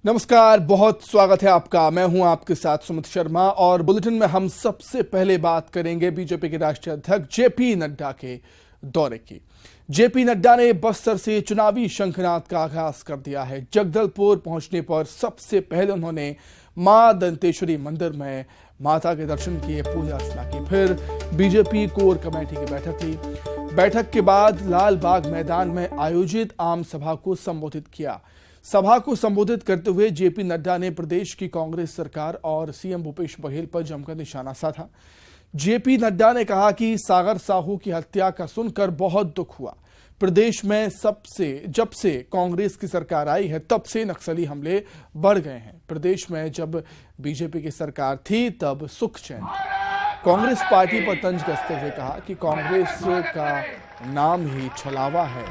नमस्कार, बहुत स्वागत है आपका। मैं हूं आपके साथ सुमित शर्मा और बुलेटिन में हम सबसे पहले बात करेंगे बीजेपी के राष्ट्रीय अध्यक्ष जेपी नड्डा के दौरे की। जेपी नड्डा ने बस्तर से चुनावी शंखनाद का आगाज कर दिया है। जगदलपुर पहुंचने पर सबसे पहले उन्होंने मां दंतेश्वरी मंदिर में माता के दर्शन किए, पूजा अर्चना की, फिर बीजेपी कोर कमेटी की बैठक ली। बैठक के बाद लाल बाग मैदान में आयोजित आम सभा को संबोधित किया। सभा को संबोधित करते हुए जेपी नड्डा ने प्रदेश की कांग्रेस सरकार और सीएम भूपेश बघेल पर जमकर निशाना साधा। जेपी नड्डा ने कहा कि सागर साहू की हत्या का सुनकर बहुत दुख हुआ। प्रदेश में जब से कांग्रेस की सरकार आई है तब से नक्सली हमले बढ़ गए हैं। प्रदेश में जब बीजेपी की सरकार थी तब सुख चैन था। कांग्रेस पार्टी पर तंज कसते हुए कहा कि कांग्रेस का नाम ही छलावा है,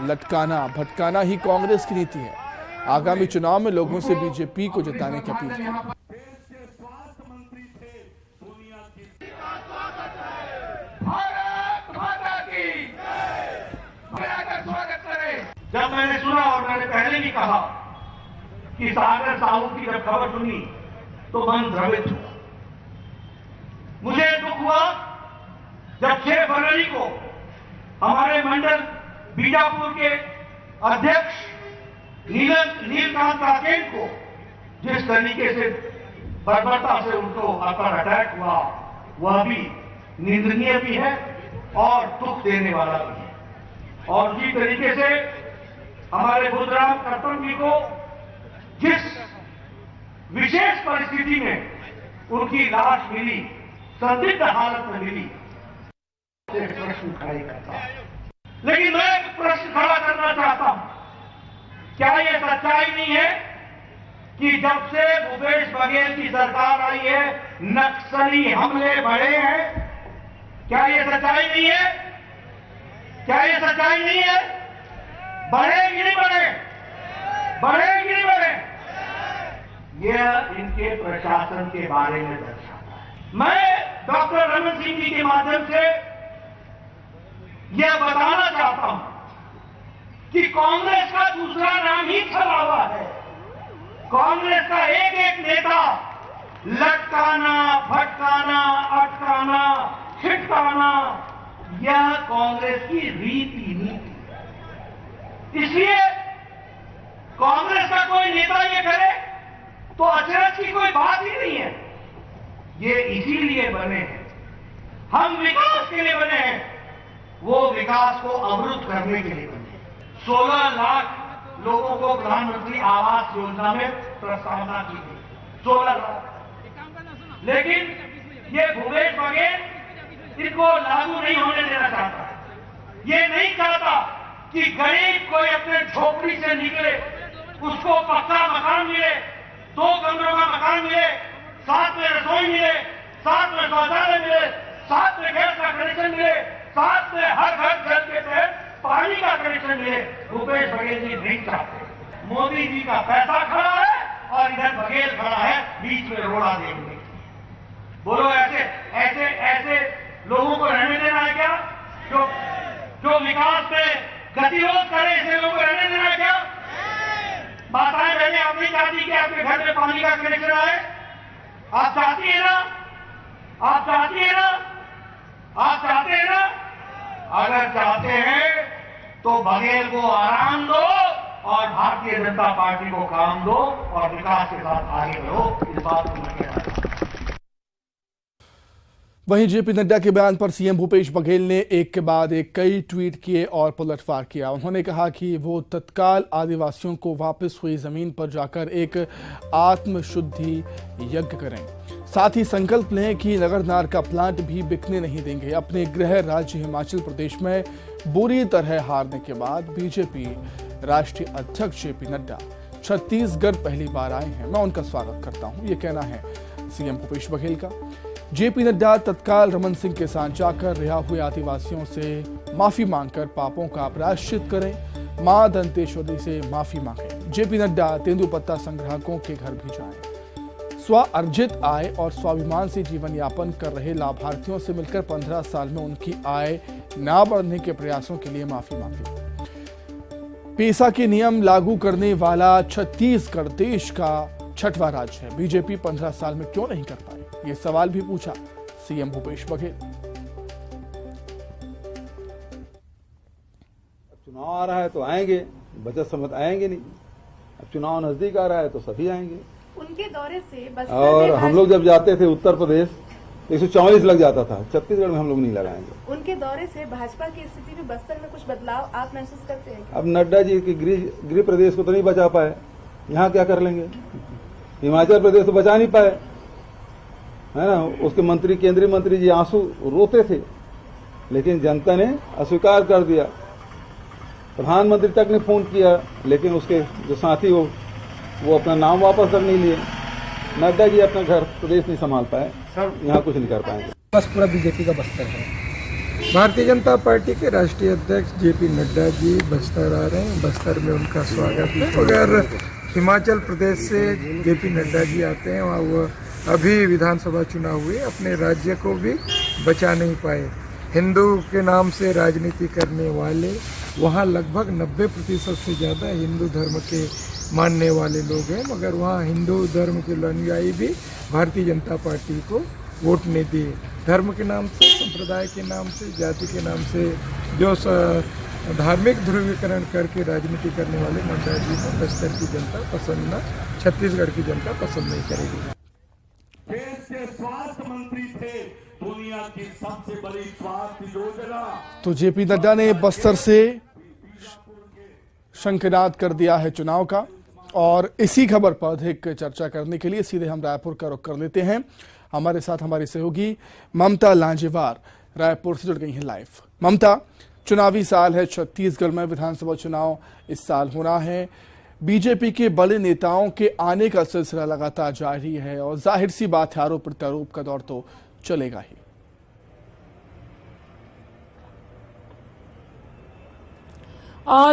लटकाना भटकाना ही कांग्रेस की नीति है। आगामी चुनाव में लोगों से बीजेपी को जिताने की अपील की। जब मैंने सुना और मैंने पहले भी कहा कि सागर साहू की जब खबर सुनी तो मन द्रवित हुआ। मुझे दुख हुआ जब 6 फरवरी को हमारे मंडल बीजापुर के अध्यक्ष नीलकांत राकेश को जिस तरीके से बर्बरता से उनको अपर अटैक हुआ वह भी निंदनीय भी है और दुख देने वाला भी है। और उसी तरीके से हमारे बुद्धराम कर्तन जी को जिस विशेष परिस्थिति में उनकी लाश मिली, संदिग्ध हालत में मिली, प्रश्न खड़े करता हूं। लेकिन मैं एक प्रश्न खड़ा करना चाहता हूं, क्या यह सच्चाई नहीं है कि जब से भूपेश बघेल की सरकार आई है नक्सली हमले बढ़े हैं? क्या यह सच्चाई नहीं है? क्या यह सच्चाई नहीं है? बढ़ेगी नहीं बढ़े? बढ़ेगी नहीं बढ़े? यह इनके प्रशासन के बारे में दर्शाता है। मैं डॉक्टर रमन सिंह जी के माध्यम से यह बताना चाहता हूं कि कांग्रेस का दूसरा नाम ही छलावा है। कांग्रेस का एक एक नेता लटकाना, भटकाना, अटकाना, छिटकाना, यह कांग्रेस की रीति नीति है। इसलिए कांग्रेस का कोई नेता ये करे तो अचरज की कोई बात ही नहीं है। ये इसीलिए बने हैं, हम विकास के लिए बने हैं, वो विकास को अवरुद्ध करने के लिए बने। 16 लाख लोगों को प्रधानमंत्री आवास योजना में प्रस्तावना की गई, 16 लाख। लेकिन ये भूपेश बघेल इनको लागू नहीं होने देना चाहता। ये नहीं चाहता कि गरीब कोई अपने झोपड़ी से निकले, उसको पक्का मकान मिले, 2 कमरों का मकान मिले, साथ में रसोई मिले, साथ में शौचालय मिले, साथ में गैस का कनेक्शन मिले, साथ में हर घर जल के तहत पानी का कनेक्शन मिले। भूपेश बघेल जी नहीं चाहते। मोदी जी का पैसा खड़ा है और इधर बघेल खड़ा है बीच में रोड़ा देखने। बोलो ऐसे ऐसे ऐसे लोगों को रहने देना है क्या? जो विकास पे गतिरोध करे ऐसे लोगों को रहने देना है क्या? माताएं बहनें आप नहीं चाहती कि आपके घर में पानी का कनेक्शन आए? आप चाहती है ना? आप चाहती है ना? आप चाहते हैं ना? अगर चाहते हैं तो बघेल को आराम दो और भारतीय जनता पार्टी को काम दो और विकास के साथ आगे बढ़ो। इस बात को मैं कह रहा हूं। वहीं जेपी नड्डा के बयान पर सीएम भूपेश बघेल ने एक के बाद एक कई ट्वीट किए और पलटवार किया। उन्होंने कहा कि वो तत्काल आदिवासियों को वापस हुई जमीन पर जाकर एक आत्मशुद्धि यज्ञ करें। साथ ही संकल्प लें कि नगरनार का प्लांट भी बिकने नहीं देंगे। अपने गृह राज्य हिमाचल प्रदेश में बुरी तरह हारने के बाद बीजेपी राष्ट्रीय अध्यक्ष जेपी नड्डा छत्तीसगढ़ पहली बार आए हैं। मैं उनका स्वागत करता हूं, ये कहना है सीएम भूपेश बघेल का। जेपी नड्डा तत्काल रमन सिंह के साथ जाकर रिहा हुए आदिवासियों से माफी मांगकर पापों का प्रायश्चित करें। मां दंतेश्वरी से माफी मांगें। जेपी नड्डा तेंदुपत्ता संग्राहकों के घर भी जाएं। स्व अर्जित आय और स्वाभिमान से जीवन यापन कर रहे लाभार्थियों से मिलकर 15 साल में उनकी आय ना बढ़ने के प्रयासों के लिए माफी मांगी। पेसा के नियम लागू करने वाला छत्तीसगढ़ देश का छठवां राज्य है। बीजेपी 15 साल में क्यों नहीं कर पाई, ये सवाल भी पूछा सीएम भूपेश बघेल। चुनाव आ रहा है तो आएंगे, बजट समझ आएंगे नहीं। अब चुनाव नजदीक आ रहा है तो सभी आएंगे। उनके दौरे से बस्तर और हम लोग जब जाते थे उत्तर प्रदेश 144 लग जाता था, छत्तीसगढ़ में हम लोग नहीं लगाएंगे। उनके दौरे से भाजपा की स्थिति में बस्तर में कुछ बदलाव आप महसूस करते हैं? अब नड्डा जी की गृह प्रदेश को तो नहीं बचा पाए, यहाँ क्या कर लेंगे? हिमाचल प्रदेश तो बचा नहीं पाए, है ना। उसके मंत्री, केंद्रीय मंत्री जी आंसू रोते थे, लेकिन जनता ने अस्वीकार कर दिया। प्रधानमंत्री तक ने फोन किया, लेकिन उसके जो साथी वो अपना नाम वापस तक नहीं लिए। नड्डा जी अपना घर प्रदेश नहीं संभाल पाए, यहाँ कुछ नहीं कर पाएंगे। बस पूरा बीजेपी का बस्तर है। भारतीय जनता पार्टी के राष्ट्रीय अध्यक्ष जेपी नड्डा जी बस्तर आ रहे हैं, बस्तर में उनका स्वागत है। अगर हिमाचल प्रदेश से जेपी नड्डा जी आते हैं, वहाँ वो अभी विधानसभा चुनाव हुए, अपने राज्य को भी बचा नहीं पाए। हिंदू के नाम से राजनीति करने वाले वहाँ लगभग 90% से ज़्यादा हिंदू धर्म के मानने वाले लोग हैं, मगर वहाँ हिंदू धर्म के अनुयायी भी भारतीय जनता पार्टी को वोट नहीं दिए। धर्म के नाम से, संप्रदाय के नाम से, जाति के नाम से जो धार्मिक ध्रुवीकरण करके राजनीति करने वाले नड्डा जी को बस्तर की जनता पसंद न, छत्तीसगढ़ की जनता पसंद नहीं करेगी। देश के स्वास्थ्य मंत्री थे, दुनिया की सबसे बड़ी स्वास्थ्य योजना। तो जेपी नड्डा ने बस्तर से शंखनाद कर दिया है चुनाव का। और इसी खबर पर अधिक चर्चा करने के लिए सीधे हम रायपुर का रुख कर लेते हैं। हमारे साथ हमारी सहयोगी ममता लांजेवार रायपुर से जुड़ गई हैं लाइव। ममता, चुनावी साल है, छत्तीसगढ़ में विधानसभा चुनाव इस साल होना है। बीजेपी के बड़े नेताओं के आने का सिलसिला लगातार जारी है और जाहिर सी बात है, आरोप प्रत्यारोप का दौर तो चलेगा ही।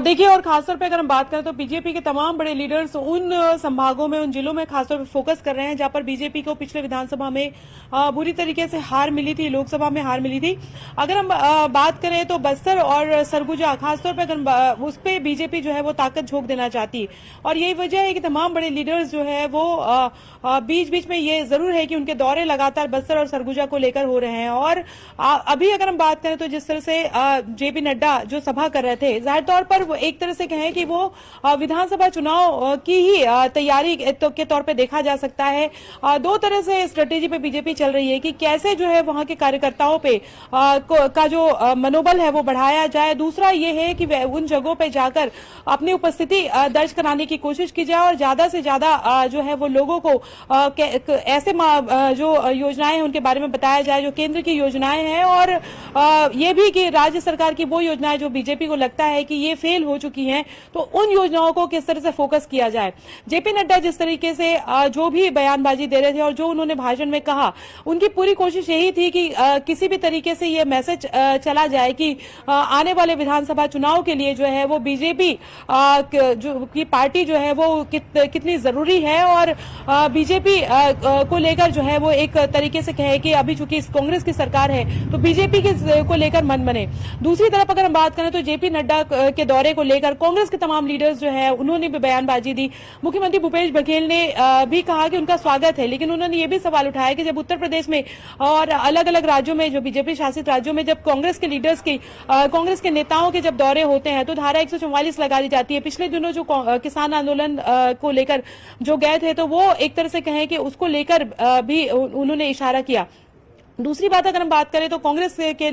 देखिए, और खासतौर पे अगर हम बात करें तो बीजेपी के तमाम बड़े लीडर्स उन संभागों में, उन जिलों में खासतौर पे फोकस कर रहे हैं जहां पर बीजेपी को पिछले विधानसभा में बुरी तरीके से हार मिली थी, लोकसभा में हार मिली थी। अगर हम बात करें तो बस्तर और सरगुजा खासतौर पे अगर उस पर बीजेपी जो है वो ताकत झोंक देना चाहती है, और यही वजह है कि तमाम बड़े लीडर्स जो है वो बीच बीच में ये जरूर है कि उनके दौरे लगातार बस्तर और सरगुजा को लेकर हो रहे हैं। और अभी अगर हम बात करें तो जिस तरह से जेपी नड्डा जो सभा कर रहे थे, जाहिर तौर पर वो एक तरह से कहें कि वो विधानसभा चुनाव की ही तैयारी के तौर पे देखा जा सकता है। दो तरह से स्ट्रेटेजी पे बीजेपी चल रही है कि कैसे जो है वहां के कार्यकर्ताओं पे का जो मनोबल है वो बढ़ाया जाए। दूसरा ये है कि उन जगहों पे जाकर अपनी उपस्थिति दर्ज कराने की कोशिश की जाए और ज्यादा से ज्यादा जो है वो लोगों को ऐसे जो योजनाएं हैं उनके बारे में बताया जाए जो केंद्र की योजनाएं हैं, और ये भी कि राज्य सरकार की वो योजनाएं जो बीजेपी को लगता है कि ये फेल हो चुकी हैं, तो उन योजनाओं को किस तरह से फोकस किया जाए। जेपी नड्डा जिस तरीके से जो भी बयानबाजी दे रहे थे और जो उन्होंने भाषण में कहा, उनकी पूरी कोशिश यही थी कि किसी भी तरीके से ये मैसेज चला जाए कि आने वाले विधानसभा चुनाव के लिए जो है वो बीजेपी की पार्टी जो है वो कितनी जरूरी है, और बीजेपी को लेकर जो है वो एक तरीके से कहे कि अभी चूंकि कांग्रेस की सरकार है तो बीजेपी को लेकर मन बने। दूसरी तरफ अगर हम बात करें तो जेपी नड्डा के दौरे को लेकर कांग्रेस के तमाम लीडर्स जो है उन्होंने भी बयानबाजी दी। मुख्यमंत्री भूपेश बघेल ने भी कहा कि उनका स्वागत है, लेकिन उन्होंने ये भी सवाल उठाया कि जब उत्तर प्रदेश में और अलग अलग राज्यों में, जो बीजेपी शासित राज्यों में, जब कांग्रेस के लीडर्स की, कांग्रेस के नेताओं के जब दौरे होते हैं तो धारा 144 लगा दी जाती है। पिछले दिनों जो किसान आंदोलन को लेकर जो गए थे तो वो एक तरह से कहें कि उसको लेकर भी उन्होंने इशारा किया। दूसरी बात अगर हम बात करें तो कांग्रेस के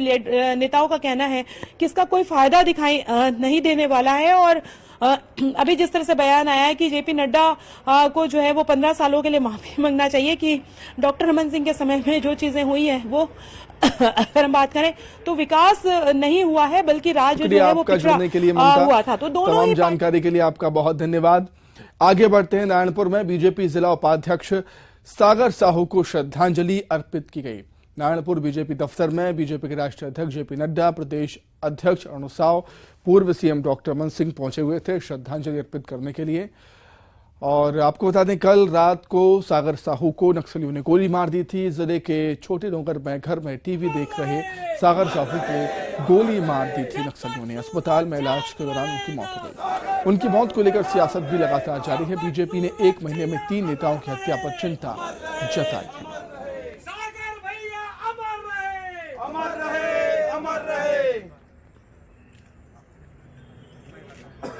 नेताओं का कहना है कि इसका कोई फायदा दिखाई नहीं देने वाला है, और अभी जिस तरह से बयान आया है कि जेपी नड्डा को जो है वो 15 सालों के लिए माफी मांगना चाहिए कि डॉक्टर रमन सिंह के समय में जो चीजें हुई हैं वो अगर हम बात करें तो विकास नहीं हुआ है, बल्कि राज्य जो है वो पिछड़ा हुआ था। तो दोनों तमाम जानकारी के लिए आपका बहुत धन्यवाद। आगे बढ़ते हैं। नारायणपुर में बीजेपी जिला उपाध्यक्ष सागर साहू को श्रद्धांजलि अर्पित की गई। नारायणपुर बीजेपी दफ्तर में बीजेपी के राष्ट्रीय अध्यक्ष जेपी नड्डा, प्रदेश अध्यक्ष अरुण साव, पूर्व सीएम डॉक्टर रमन सिंह पहुंचे हुए थे श्रद्धांजलि अर्पित करने के लिए। और आपको बता दें, कल रात को सागर साहू को नक्सलियों ने गोली मार दी थी। जिले के छोटे डोंगर में घर में टीवी देख रहे सागर साहू को गोली मार दी थी नक्सलियों ने। अस्पताल में इलाज के दौरान उनकी मौत हो गई। उनकी मौत को लेकर सियासत भी लगातार जारी है। बीजेपी ने 1 महीने में 3 नेताओं की हत्या पर चिंता जताई है।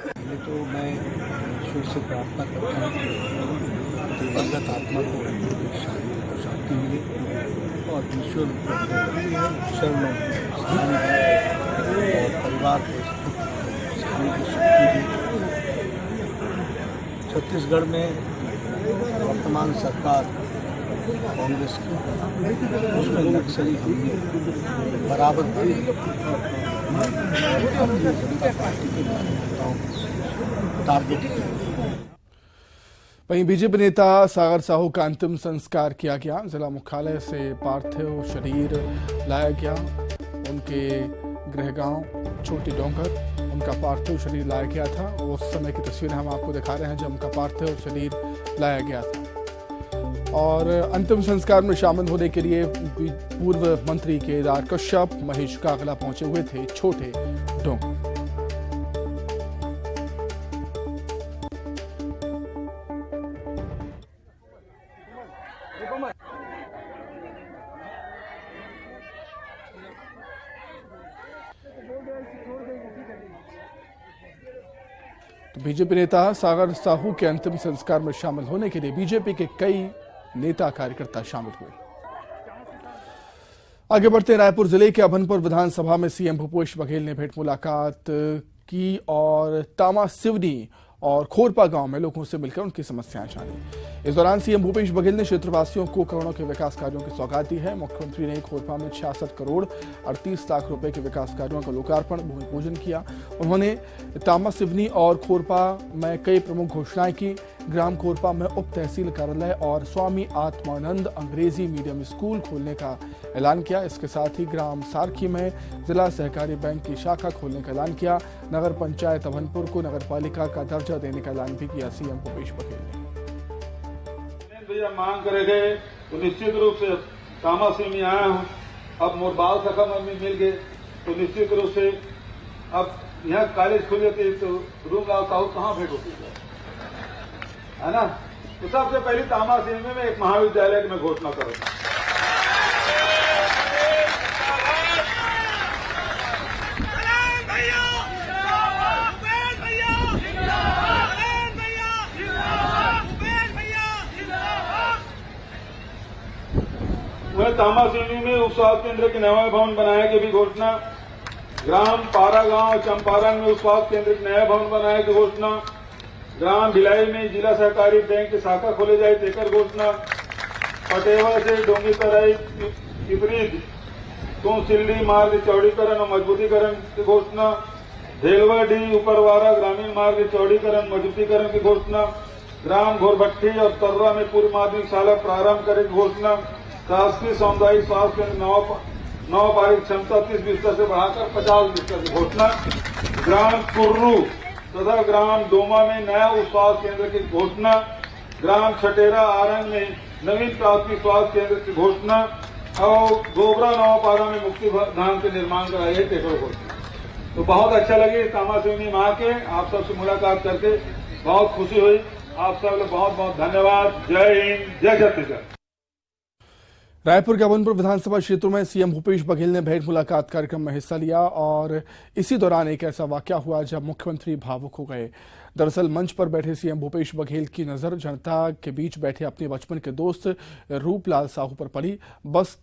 पहले तो मैं ईश्वर से प्रार्थना करता हूँ कि दिवंगत आत्मा को शांति मिले और ईश्वर शरण स्थान और परिवार को सहने की शक्ति दे। छत्तीसगढ़ में वर्तमान सरकार कांग्रेस की, उसमें नक्सली हमले बराबर बढ़े। भारतीय जनता पार्टी के कार्यकर्ताओं को टारगेट किया। वहीं बीजेपी नेता सागर साहू का अंतिम संस्कार किया गया। जिला मुख्यालय से पार्थिव शरीर लाया गया। उनके गृहगांव छोटी डोंगर उनका पार्थिव शरीर लाया गया था। उस समय की तस्वीरें हम आपको दिखा रहे हैं जब उनका पार्थिव शरीर लाया गया था। और अंतिम संस्कार में शामिल होने के लिए पूर्व मंत्री केदार कश्यप, महेश कागला पहुंचे हुए थे छोटे डोंगर। तो बीजेपी नेता सागर साहू के अंतिम संस्कार में शामिल होने के लिए बीजेपी के कई नेता कार्यकर्ता शामिल हुए। आगे बढ़ते रायपुर जिले के अभनपुर विधानसभा में सीएम भूपेश बघेल ने भेंट मुलाकात की और तामा सिवनी और खोरपा गांव में लोगों से मिलकर उनकी समस्याएं जानी। इस दौरान सीएम भूपेश बघेल ने क्षेत्रवासियों को करोड़ों के विकास कार्यों की सौगात दी है। मुख्यमंत्री ने खोरपा में 66 करोड़ 38 लाख रुपए के विकास कार्यों का लोकार्पण भूमि पूजन किया। उन्होंने तामा सिवनी और खोरपा में कई प्रमुख घोषणाएं की। ग्राम खोरपा में उप तहसील कार्यालय और स्वामी आत्मानंद अंग्रेजी मीडियम स्कूल खोलने का ऐलान किया। इसके साथ ही ग्राम सारखी में जिला सहकारी बैंक की शाखा खोलने का ऐलान किया। नगर पंचायत अभनपुर को नगर पालिका का दर्जा देने का ऐलान भी किया सीएम भूपेश बघेल ने। भैया मांग करे गए तो निश्चित रूप से तामा से मैं आया हूँ। अब मोर बाल सखा में मिल गए तो निश्चित रूप से अब यहाँ कॉलेज खुल जाती तो रूम लाल साहू कहाँ भेंट होती है ना। तो सबसे पहले तामा सिंह में एक महाविद्यालय की मैं घोषणा करूंगा। वह तामा सिवनी में उप स्वास्थ्य केंद्र के नया भवन बनाने की भी घोषणा। ग्राम पारा गांव चंपारण में उप स्वास्थ्य केंद्र के नया भवन बनाने की घोषणा। ग्राम भिलाई में जिला सहकारी बैंक की शाखा खोले जाए तेकर घोषणा। पटेवा से डोंगी तराई विपरीत तो सिल्ली मार्ग चौड़ीकरण और मजबूतीकरण की घोषणा। धेलवा डी उपरवारा ग्रामीण मार्ग चौड़ीकरण मजबूतीकरण की घोषणा। ग्राम घोरभट्टी और तर्रा में पूर्व माध्यमिक शाला प्रारंभ करने की घोषणा। शासकीय सामुदायिक स्वास्थ्य केंद्र 9 पारिक क्षमता 30 बिस्तर से बढ़ाकर 50 बिस्तर की घोषणा। ग्राम कुर्रू तथा ग्राम डोमा में नया उप स्वास्थ्य केंद्र की घोषणा। ग्राम छटेरा आरंग में नवीन प्राथमिक स्वास्थ्य केंद्र की घोषणा और गोबरा नवापारा में मुक्ति धाम के निर्माण का है टेकर घोषणा। तो बहुत अच्छा लगे तामा सिवनी में आके आप सबसे मुलाकात करके बहुत खुशी हुई। आप सब लोग बहुत बहुत धन्यवाद। जय हिंद, जय छत्तीसगढ़। रायपुर के अभनपुर विधानसभा क्षेत्र में सीएम भूपेश बघेल ने भेंट मुलाकात कार्यक्रम में हिस्सा लिया और इसी दौरान एक ऐसा वाकया हुआ जब मुख्यमंत्री भावुक हो गए। दरअसल मंच पर बैठे सीएम भूपेश बघेल की नजर जनता के बीच बैठे अपने बचपन के दोस्त रूपलाल साहू पर पड़ी। बस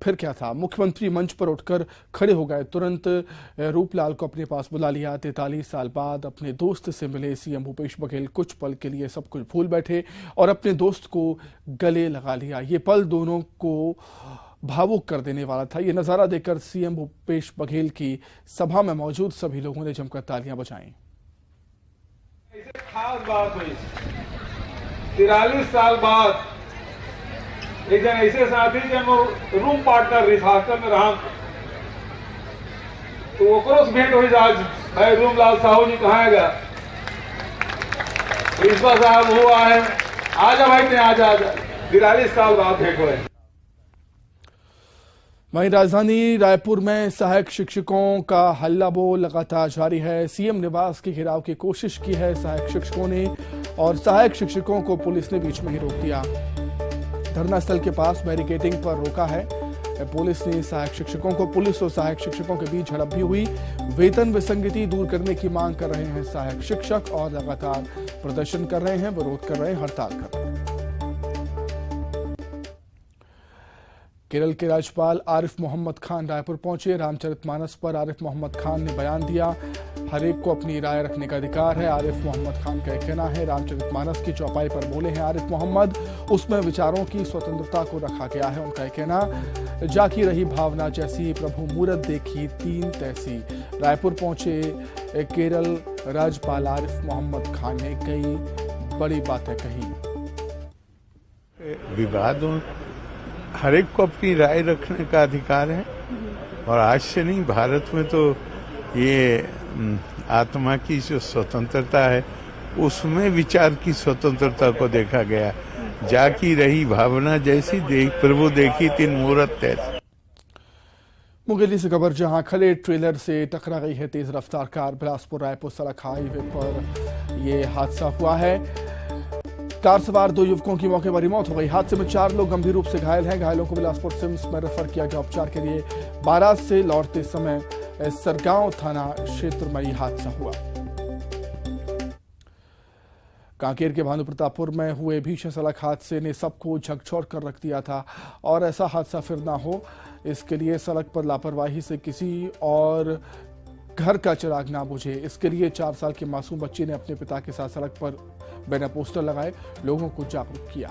फिर क्या था, मुख्यमंत्री मंच पर उठकर खड़े हो गए। तुरंत रूपलाल को अपने पास बुला लिया। 43 साल बाद अपने दोस्त से मिले सीएम भूपेश बघेल कुछ पल के लिए सब कुछ भूल बैठे और अपने दोस्त को गले लगा लिया। ये पल दोनों को भावुक कर देने वाला था। ये नजारा देखकर सीएम भूपेश बघेल की सभा में मौजूद सभी लोगों ने जमकर तालियां बजाईं। खास बात हुई, 43 साल बाद एक जन ऐसे साथी जन रूम पार्टनर रही हॉस्टल में रहा तो ओकरो से भेंट हुई। आज भाई रूमलाल साहू जी कहाँ गया, प्रिंसिपल साहब हुआ है, आजा भाई ने आजा 43 साल बाद भेंट हुए। वहीं राजधानी रायपुर में सहायक शिक्षकों का हल्ला बोल लगातार जारी है। सीएम निवास के घेराव की कोशिश की है सहायक शिक्षकों ने और सहायक शिक्षकों को पुलिस ने बीच में ही रोक दिया। धरना स्थल के पास बैरिकेडिंग पर रोका है पुलिस ने सहायक शिक्षकों को। पुलिस और सहायक शिक्षकों के बीच झड़प भी हुई। वेतन विसंगति दूर करने की मांग कर रहे हैं सहायक शिक्षक और लगातार प्रदर्शन कर रहे हैं, विरोध कर रहे हैं, हड़ताल कर रहे हैं। केरल के राज्यपाल आरिफ मोहम्मद खान रायपुर पहुंचे। रामचरितमानस पर आरिफ मोहम्मद खान ने बयान दिया। हर एक को अपनी राय रखने का अधिकार है, आरिफ मोहम्मद खान का कहना है। रामचरितमानस की चौपाई पर बोले हैं आरिफ मोहम्मद, उसमें विचारों की स्वतंत्रता को रखा गया है। उनका कहना, जाकी रही भावना जैसी, प्रभु मूरत देखी तीन तैसी। रायपुर पहुंचे केरल राज्यपाल आरिफ मोहम्मद खान ने कई बड़ी बातें कही। विवादों हर एक को अपनी राय रखने का अधिकार है और आज से नहीं, भारत में तो ये आत्मा की जो स्वतंत्रता है उसमें विचार की स्वतंत्रता को देखा गया। जाकी रही भावना जैसी, देख प्रभु देखी तीन मूरत तैसी। मुंगेली से खबर, जहां खड़े ट्रेलर से टकरा गई है तेज रफ्तार कार। बिलासपुर रायपुर सड़क हाईवे पर यह हादसा हुआ है। कार सवार 2 युवकों की मौके पर ही मौत हो गई। हादसे में 4 लोग गंभीर रूप से घायल हैं। घायलों को बिलासपुर सिम्स में रेफर किया गया उपचार के लिए। बारात से लौटते समय सरगांव थाना क्षेत्र में यह हादसा हुआ। कांकेर के भानु प्रतापपुर में हुए भीषण सड़क हादसे ने सबको झकझोर कर रख दिया था और ऐसा हादसा फिर ना हो, इसके लिए सड़क पर लापरवाही से किसी और घर का चिराग ना बुझे, इसके लिए 4 साल के मासूम बच्चे ने अपने पिता के साथ सड़क पर बैनर पोस्टर लगाए, लोगों को जागरूक किया।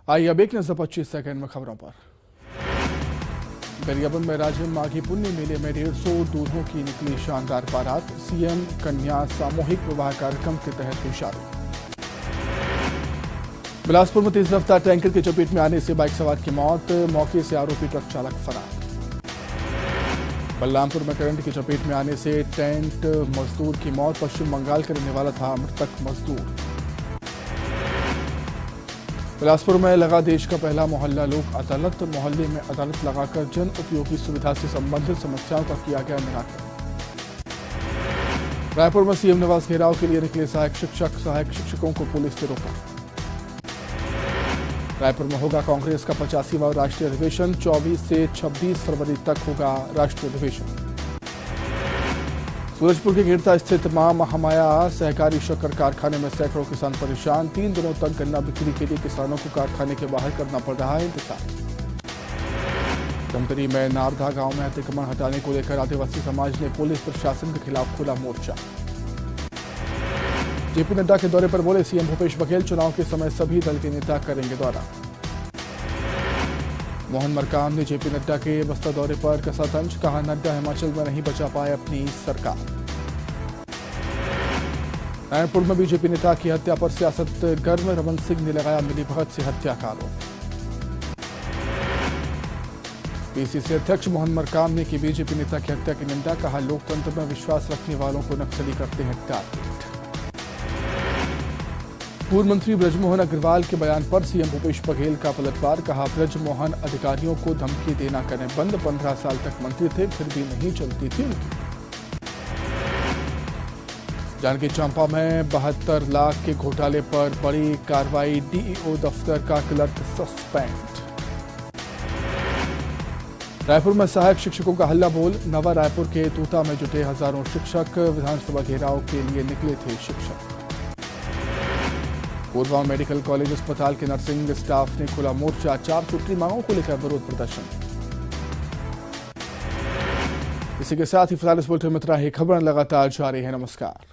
आइए अब एक नजर 25 सेकंड में खबरों पर। गरियाबंद में राजिम माघी पुण्य मेले में 150 दूल्हों की निकली शानदार बारात। सीएम कन्या सामूहिक विवाह कार्यक्रम के तहत हुई शादी। बिलासपुर में तेज रफ्तार टैंकर की चपेट में आने से बाइक सवार की मौत, मौके से आरोपी ट्रक चालक फरार। बलरामपुर में करंट की चपेट में आने से टेंट मजदूर की मौत, पश्चिम बंगाल का रहने वाला था मृतक मजदूर। बिलासपुर में लगा देश का पहला मोहल्ला लोक अदालत। मोहल्ले में अदालत लगाकर जन उपयोगी सुविधा से संबंधित समस्याओं का किया गया निराकरण। रायपुर में सीएम निवास घेराव के लिए निकले सहायक शिक्षकों को पुलिस ने रोका। रायपुर में होगा कांग्रेस का 85वां राष्ट्रीय अधिवेशन। 24 से 26 फरवरी तक होगा राष्ट्रीय अधिवेशन। सूरजपुर के गिरता स्थित मां महामाया सहकारी शक्कर कारखाने में सैकड़ों किसान परेशान। 3 दिनों तक गन्ना बिक्री के लिए किसानों को कारखाने के बाहर करना पड़ रहा है इंतजार। धमतरी में नारधा गांव में अतिक्रमण हटाने को लेकर आदिवासी समाज ने पुलिस प्रशासन के खिलाफ खोला मोर्चा। जेपी नड्डा के दौरे पर बोले सीएम भूपेश बघेल, चुनाव के समय सभी दल के नेता करेंगे दौरा। मोहन मरकाम ने जेपी नड्डा के बस्तर दौरे पर कसा तंज, कहा नड्डा हिमाचल में नहीं बचा पाए अपनी सरकार। नारायणपुर में बीजेपी नेता की हत्या पर सियासत गर्म, रमन सिंह ने लगाया मिलीभगत से हत्या का आरोप। पीसीसी अध्यक्ष मोहन मरकाम ने की बीजेपी नेता की हत्या की निंदा, कहा लोकतंत्र में विश्वास रखने वालों को नक्सली करते हैं टारगेट। पूर्व मंत्री ब्रजमोहन अग्रवाल के बयान पर सीएम भूपेश बघेल का पलटवार, कहा ब्रजमोहन अधिकारियों को धमकी देना करें बंद। 15 साल तक मंत्री थे फिर भी नहीं चलती थी उनकी। जांजगीर चांपा में 72 लाख के घोटाले पर बड़ी कार्रवाई, डीईओ दफ्तर का क्लर्क सस्पेंड। रायपुर में सहायक शिक्षकों का हल्ला बोल, नवा रायपुर के तूता में जुटे हजारों शिक्षक, विधानसभा घेराव के लिए निकले थे शिक्षक। कोरबा मेडिकल कॉलेज अस्पताल के नर्सिंग स्टाफ ने खोला मोर्चा, 4 सूत्री मांगों को लेकर विरोध प्रदर्शन। इसी के साथ ही फिलहाल इस बुलेटिन में इतना ही। खबर लगातार जारी है। नमस्कार।